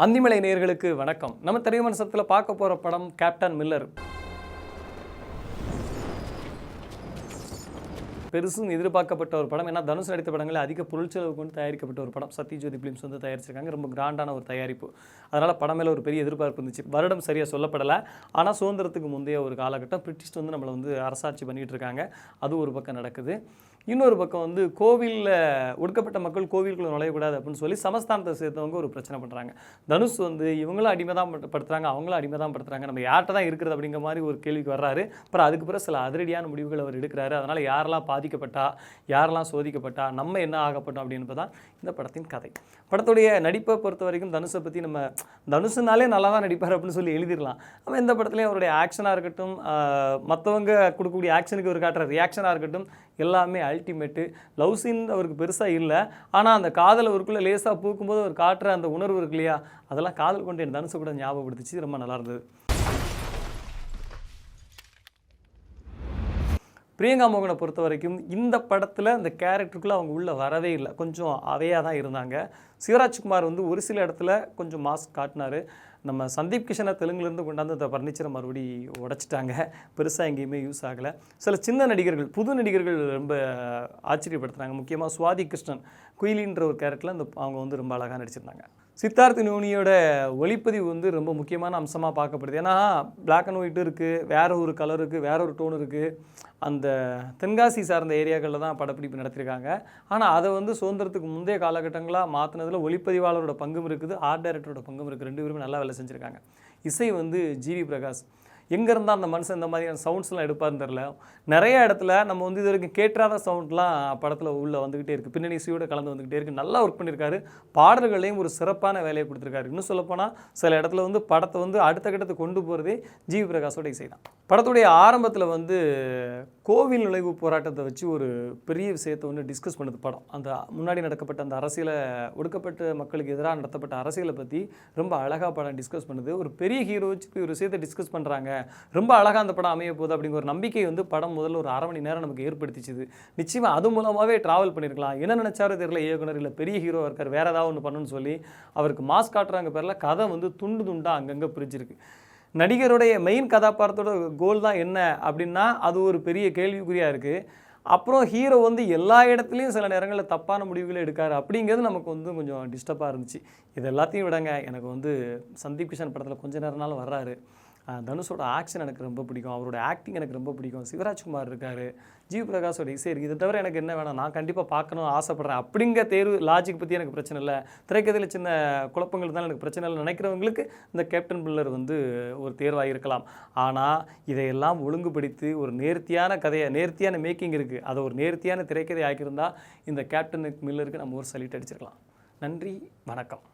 அந்திமலை நேயர்களுக்கு வணக்கம். நம்ம திரைவிமர்சனத்தில் பார்க்க போகிற படம் கேப்டன் மில்லர். பெருசும் எதிர்பார்க்கப்பட்ட ஒரு படம். ஏன்னா தனுஷ் நடித்த படங்களில் அதிக பொருட்செலவு கொண்டு தயாரிக்கப்பட்ட ஒரு படம். சத்யஜோதி ஃபிலிம்ஸ் வந்து தயாரிச்சிருக்காங்க. ரொம்ப கிராண்டான ஒரு தயாரிப்பு. அதனால் படம் மேலே ஒரு பெரிய எதிர்பார்ப்பு இருந்துச்சு. வருடம் சரியாக சொல்லப்படலை. ஆனால் சுதந்திரத்துக்கு முந்தைய ஒரு காலகட்டம் பிரிட்டிஷ் வந்து நம்மளை வந்து அரசாட்சி பண்ணிகிட்டு இருக்காங்க. அது ஒரு பக்கம் நடக்குது. இன்னொரு பக்கம் வந்து கோவிலில் ஒடுக்கப்பட்ட மக்கள் கோவிலுக்குள்ள நுழையக்கூடாது அப்படின்னு சொல்லி சமஸ்தானத்தை சேர்த்தவங்க ஒரு பிரச்சனை பண்ணுறாங்க. தனுஷ் வந்து இவங்களும் அடிமை தான் படுத்துறாங்க, அவங்களும் அடிமை தான் படுத்துறாங்க, நம்ம யார்கிட்ட தான் இருக்கிறது அப்படிங்கிற மாதிரி ஒரு கேள்விக்கு வர்றாரு. அப்புறம் அதுக்கு பிறகு சில அதிரடியான முடிவுகள் அவர் எடுக்கிறாரு. அதனால் யாரெல்லாம் பாதிக்கப்பட்டா, யாரெல்லாம் சோதிக்கப்பட்டா, நம்ம என்ன ஆகப்பட்டோம் அப்படின்னு தான் இந்த படத்தின் கதை. படத்துடைய நடிப்பை பொறுத்த வரைக்கும் தனுஷை பற்றி நம்ம தனுஷுனாலே நல்லா தான் நடிப்பார் அப்படின்னு சொல்லி எழுதிடலாம். நம்ம எந்த படத்துலையும் அவருடைய ஆக்ஷனாக இருக்கட்டும், மற்றவங்க கொடுக்கக்கூடிய ஆக்ஷனுக்கு ஒரு காட்டுற ரியாக்ஷனாக இருக்கட்டும், எல்லாமே அல்டிமேட்டு. லவ் சீன் அவருக்கு பெருசாக இல்லை. ஆனால் அந்த காதல் அவருக்குள்ளே லேசாக பூக்கும்போது அவர் காட்டுற அந்த உணர்வு இருக்கு இல்லையா, அதெல்லாம் காதல் கொண்டு என் தனுசு கூட ஞாபகப்படுத்திச்சு. ரொம்ப நல்லா இருந்தது. பிரியங்கா மோகனை பொறுத்த வரைக்கும் இந்த படத்தில் இந்த கேரக்டருக்குள்ளே அவங்க உள்ளே வரவே இல்லை. கொஞ்சம் அவையாக தான் இருந்தாங்க. சிவராஜ்குமார் வந்து ஒரு சில இடத்துல கொஞ்சம் மாஸ்க் காட்டினார். நம்ம சந்தீப் கிஷனை தெலுங்குலேருந்து கொண்டாந்து அந்த ஃபர்னிச்சரை மறுபடி உடைச்சிட்டாங்க. பெருசாக எங்கேயுமே யூஸ் ஆகலை. சில சின்ன நடிகர்கள், புது நடிகர்கள் ரொம்ப ஆச்சரியப்படுத்துனாங்க. முக்கியமாக சுவாதி கிருஷ்ணன் குயிலின்ற ஒரு கேரக்டரில் அவங்க வந்து ரொம்ப அழகாக நடிச்சிருந்தாங்க. சித்தார்த் நூனியோட ஒளிப்பதிவு வந்து ரொம்ப முக்கியமான அம்சமாக பார்க்கப்படுது. ஏன்னா பிளாக் அண்ட் ஒயிட்டு இருக்குது, வேறு ஒரு கலர் இருக்குது, வேற ஒரு டோன் இருக்குது. அந்த தென்காசி சார்ந்த ஏரியாக்களில் தான் படப்பிடிப்பு நடத்திருக்காங்க. ஆனால் அதை வந்து சுதந்திரத்துக்கு முந்தைய காலகட்டங்களாக மாற்றினதில் ஒளிப்பதிவாளரோட பங்கும் இருக்குது, ஆர்ட் டைரக்டரோட பங்கும் இருக்குது. ரெண்டு பேருமே நல்லா வேலை செஞ்சுருக்காங்க. இசை வந்து ஜிவி பிரகாஷ். எங்கே இருந்தால் அந்த மனுஷன் இந்த மாதிரியான சவுண்ட்ஸ்லாம் எடுப்பார்னு தெரில. நிறைய இடத்துல நம்ம வந்து இது வரைக்கும் கேட்காத சவுண்ட்லாம் படத்தில் உள்ளே வந்துக்கிட்டே இருக்குது. பின்னணி இசையோடு கலந்து வந்துக்கிட்டே இருக்குது. நல்லா ஒர்க் பண்ணியிருக்காரு. பாடல்களையும் ஒரு சிறப்பான வேலையை கொடுத்துருக்காரு. இன்னும் சொல்லப்போனால் சில இடத்துல வந்து படத்தை வந்து அடுத்த கட்டத்துக்கு கொண்டு போகிறதே ஜிவி பிரகாஷோட இசை தான். படத்துடைய ஆரம்பத்தில் வந்து கோவில் நுழைவு போராட்டத்தை வச்சு ஒரு பெரிய விஷயத்தை வந்து டிஸ்கஸ் பண்ணுது படம். அந்த முன்னாடி நடக்கப்பட்ட அந்த அரசியலை, ஒடுக்கப்பட்ட மக்களுக்கு எதிராக நடத்தப்பட்ட அரசியலை பற்றி ரொம்ப அழகாக படம் டிஸ்கஸ் பண்ணுது. ஒரு பெரிய ஹீரோ வச்சு ஒரு விஷயத்தை டிஸ்கஸ் பண்ணுறாங்க, ரொம்ப அழகாக அந்த படம் அமைய போகுது அப்படிங்கிற ஒரு நம்பிக்கை வந்து படம் முதல்ல ஒரு 1/2 மணி நேரம் நமக்கு ஏற்படுத்திச்சுது. நிச்சயமாக அது மூலமாகவே ட்ராவல் பண்ணியிருக்கலாம். என்ன நினச்சாரோ தெரியல, இயக்குனர் இல்லை பெரிய ஹீரோ இருக்கார், வேறு ஏதாவது ஒன்று பண்ணணும்னு சொல்லி அவருக்கு மாஸ்க் காட்டுறாங்க பேரில் கதை வந்து துண்டு துண்டாக அங்கங்கே பிரிஞ்சிருக்கு. நடிகருடைய மெயின் கதாபாத்திரத்தோட கோல் தான் என்ன அப்படின்னா அது ஒரு பெரிய கேள்விக்குறியாக இருக்குது. அப்புறம் ஹீரோ வந்து எல்லா இடத்துலையும் சில நேரங்களில் தப்பான முடிவுகளை எடுக்காரு அப்படிங்கிறது நமக்கு வந்து கொஞ்சம் டிஸ்டர்பாக இருந்துச்சு. இது எல்லாத்தையும் விடங்க, எனக்கு வந்து சந்தீப் கிஷன் படத்தில் கொஞ்ச நேரம்னாலும் வர்றாரு. தனுஷோட ஆக்ஷன் எனக்கு ரொம்ப பிடிக்கும், அவரோட ஆக்டிங் எனக்கு ரொம்ப பிடிக்கும். சிவராஜ்குமார் இருக்கார், ஜிவி பிரகாஷோட இசை இருக்குது. இதை தவிர எனக்கு என்ன வேணும், நான் கண்டிப்பாக பார்க்கணும்னு ஆசைப்பட்றேன் அப்படிங்கிற தேர்வு லாஜிக் பற்றி எனக்கு பிரச்சனை இல்லை. திரைக்கதையில் சின்ன குழப்பங்கள் தான் எனக்கு பிரச்சனை இல்லை நினைக்கிறவங்களுக்கு இந்த கேப்டன் மில்லர் வந்து ஒரு தேர்வாக இருக்கலாம். ஆனால் இதையெல்லாம் ஒழுங்குபடுத்தி ஒரு நேர்த்தியான கதையை, நேர்த்தியான மேக்கிங் இருக்குது, அதை ஒரு நேர்த்தியான திரைக்கதை ஆக்கியிருந்தால் இந்த கேப்டன் மில்லருக்கு நம்ம ஒரு சல்யூட் அடிச்சிருக்கலாம். நன்றி, வணக்கம்.